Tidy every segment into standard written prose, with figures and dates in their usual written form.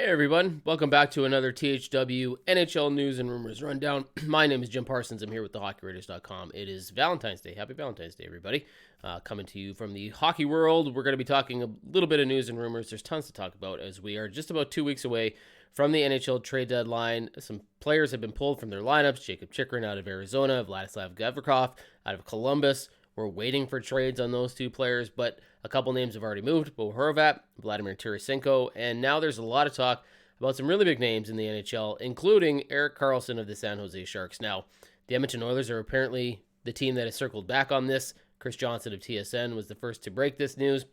Hey everyone, welcome back to another THW NHL News and Rumors Rundown. My name is Jim Parsons. I'm here with thehockeyradio.com. It is Valentine's Day. Happy Valentine's Day, everybody. Coming to you from the hockey world. We're going to be talking a little bit of news and rumors. There's tons to talk about as we are just about 2 weeks away from the NHL trade deadline. Some players have been pulled from their lineups. Jakob Chychrun out of Arizona, Vladislav Gavrikov out of Columbus. We're waiting for trades on those two players, but a couple names have already moved. Bo Horvat, Vladimir Tarasenko, and now there's a lot of talk about some really big names in the NHL, including Erik Karlsson of the San Jose Sharks. Now, the Edmonton Oilers are apparently the team that has circled back on this. Chris Johnson of TSN was the first to break this news.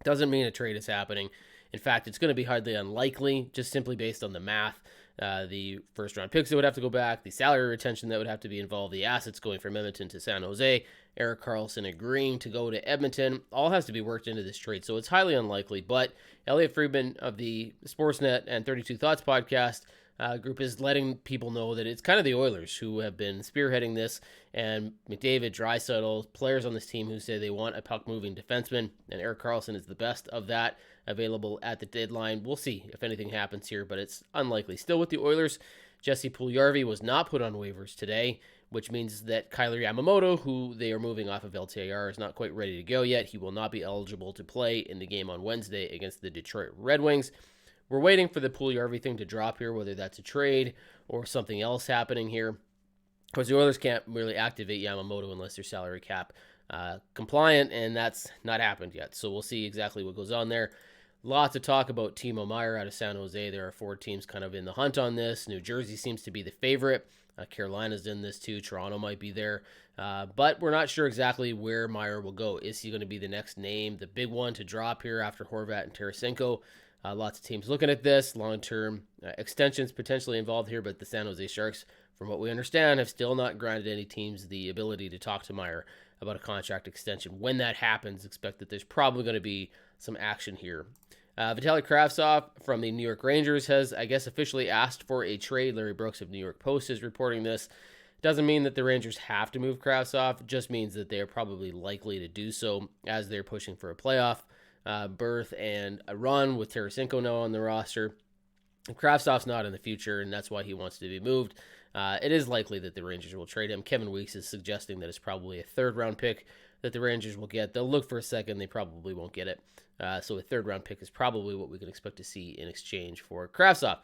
Doesn't mean a trade is happening. In fact, it's going to be hardly unlikely, just simply based on the math. The first-round picks that would have to go back, the salary retention that would have to be involved, the assets going from Edmonton to San Jose, Erik Karlsson agreeing to go to Edmonton, all has to be worked into this trade, so it's highly unlikely. But Elliot Friedman of the Sportsnet and 32 Thoughts podcast group is letting people know that it's kind of the Oilers who have been spearheading this, and McDavid, Draisaitl, players on this team who say they want a puck-moving defenseman, and Erik Karlsson is the best of that available at the deadline. We'll see if anything happens here, but it's unlikely. Still with the Oilers, Jesse Puljujarvi was not put on waivers today, which means that Kailer Yamamoto, who they are moving off of LTIR, is not quite ready to go yet. He will not be eligible to play in the game on Wednesday against the Detroit Red Wings. We're waiting for the Puljujarvi thing to drop here, whether that's a trade or something else happening here. Because the Oilers can't really activate Yamamoto unless they're salary cap compliant, and that's not happened yet. So we'll see exactly what goes on there. Lots of talk about Timo Meier out of San Jose. There are 4 teams kind of in the hunt on this. New Jersey seems to be the favorite. Carolina's in this too. Toronto might be there. But we're not sure exactly where Meier will go. Is he going to be the next name, the big one to drop here after Horvat and Tarasenko? Lots of teams looking at this. Long-term extensions potentially involved here, but the San Jose Sharks, from what we understand, have still not granted any teams the ability to talk to Meier about a contract extension. When that happens, expect that there's probably going to be some action here. Vitaly Kravtsov from the New York Rangers has, I guess, officially asked for a trade. Larry Brooks of New York Post is reporting this. Doesn't mean that the Rangers have to move Kravtsov. Just means that they are probably likely to do so as they're pushing for a playoff berth and a run with Tarasenko now on the roster. Kravtsov's not in the future, and that's why he wants to be moved. It is likely that the Rangers will trade him. Kevin Weeks is suggesting that it's probably a third-round pick that the Rangers will get. They'll look for a second. They probably won't get it. So a third-round pick is probably what we can expect to see in exchange for Kravtsov.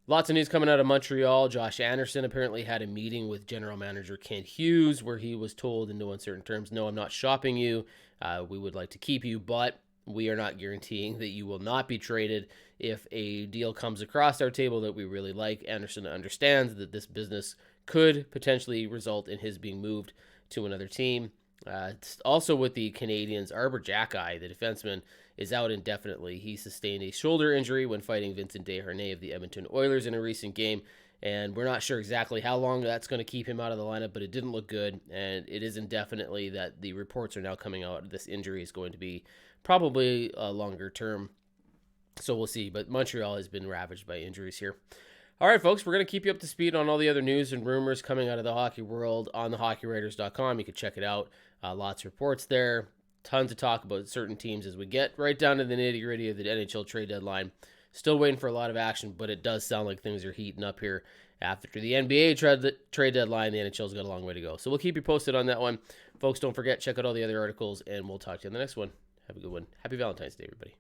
Lots of news coming out of Montreal. Josh Anderson apparently had a meeting with general manager Kent Hughes where he was told in no uncertain terms, no, I'm not shopping you. We would like to keep you, but we are not guaranteeing that you will not be traded if a deal comes across our table that we really like. Anderson understands that this business could potentially result in his being moved to another team. Also with the Canadiens, Arber Xhekaj, the defenseman, is out indefinitely. He sustained a shoulder injury when fighting Vincent Desharnais of the Edmonton Oilers in a recent game, and we're not sure exactly how long that's going to keep him out of the lineup, but it didn't look good, and it is indefinitely that the reports are now coming out. This injury is going to be probably a longer term, so we'll see, but Montreal has been ravaged by injuries here. All right, folks, we're going to keep you up to speed on all the other news and rumors coming out of the hockey world on thehockeyradio.com. You can check it out. Lots of reports there. Tons of talk about certain teams as we get right down to the nitty-gritty of the NHL trade deadline. Still waiting for a lot of action, but it does sound like things are heating up here. After the NBA trade deadline, the NHL's got a long way to go. So we'll keep you posted on that one. Folks, don't forget, check out all the other articles, and we'll talk to you on the next one. Have a good one. Happy Valentine's Day, everybody.